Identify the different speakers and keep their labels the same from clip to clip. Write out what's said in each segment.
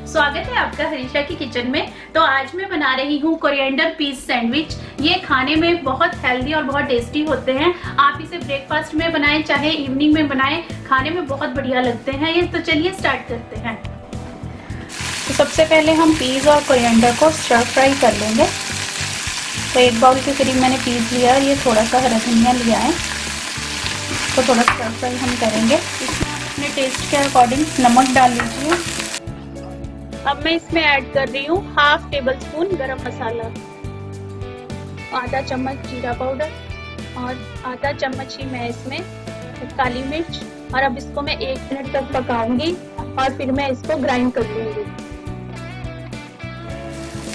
Speaker 1: स्वागत है आपका हरीशा की किचन में। तो आज मैं बना रही हूँ कोरिएंडर पीस सैंडविच। ये खाने में बहुत हेल्दी और बहुत टेस्टी होते हैं। आप इसे ब्रेकफास्ट में बनाएं चाहे इवनिंग में बनाएं, खाने में बहुत बढ़िया लगते हैं ये। तो चलिए स्टार्ट करते हैं। तो सबसे पहले हम पीस और कोरिएंडर को स्टर फ्राई कर लेंगे। तो 1 बाउल के करीब मैंने पीस लिया है, ये थोड़ा सा हरा धनिया लिया है, तो थोड़ा स्टर फ्राई हम करेंगे। इसमें अपने टेस्ट के अकॉर्डिंग नमक डाल लीजिए। अब मैं इसमें ऐड कर रही हूँ हाफ टेबल स्पून गरम मसाला, आधा चम्मच जीरा पाउडर और आधा चम्मच ही मैं इसमें काली मिर्च। और अब इसको मैं 1 मिनट तक पकाऊंगी और फिर मैं इसको ग्राइंड कर लूंगी।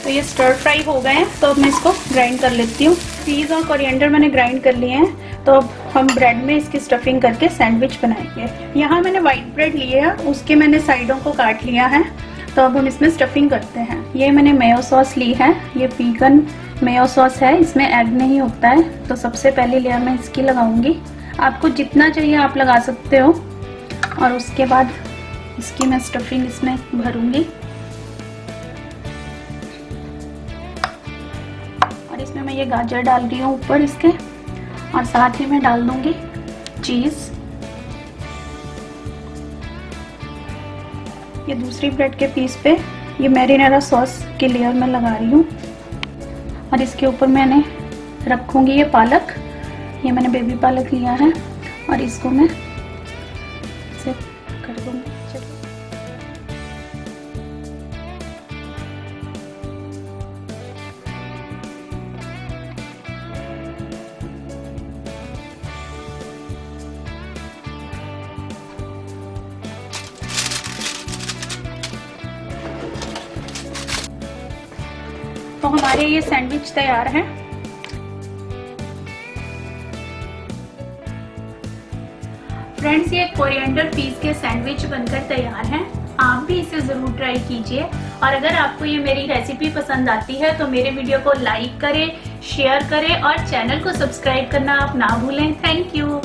Speaker 1: तो ये स्टर फ्राई हो गए हैं, तो अब मैं इसको ग्राइंड कर लेती हूँ। पीस और कोरिएंडर मैंने ग्राइंड कर लिए हैं, तो अब हम ब्रेड में इसकी स्टफिंग करके सैंडविच बनाएंगे। यहाँ मैंने व्हाइट ब्रेड लिए है, उसके मैंने साइडों को काट लिया है। तो अब हम इसमें स्टफिंग करते हैं। ये मैंने मेयो सॉस ली है, ये वीगन मेयो सॉस है, इसमें एग नहीं होता है। तो सबसे पहली लेयर मैं इसकी लगाऊंगी। आपको जितना चाहिए आप लगा सकते हो। और उसके बाद इसकी मैं स्टफिंग इसमें भरूंगी और इसमें मैं ये गाजर डाल रही हूँ ऊपर इसके, और साथ ही मैं डाल दूंगी चीज़। ये दूसरी ब्रेड के पीस पे ये मैरिनेरा सॉस की लेयर मैं लगा रही हूँ और इसके ऊपर मैंने रखूँगी ये पालक। ये मैंने बेबी पालक लिया है और इसको मैं ऐसे कर दूँगी। तो हमारे ये सैंडविच तैयार हैं। फ्रेंड्स, ये कोरिएंडर पीस के सैंडविच बनकर तैयार हैं। आप भी इसे जरूर ट्राई कीजिए। और अगर आपको ये मेरी रेसिपी पसंद आती है तो मेरे वीडियो को लाइक करें, शेयर करें और चैनल को सब्सक्राइब करना आप ना भूलें। Thank you.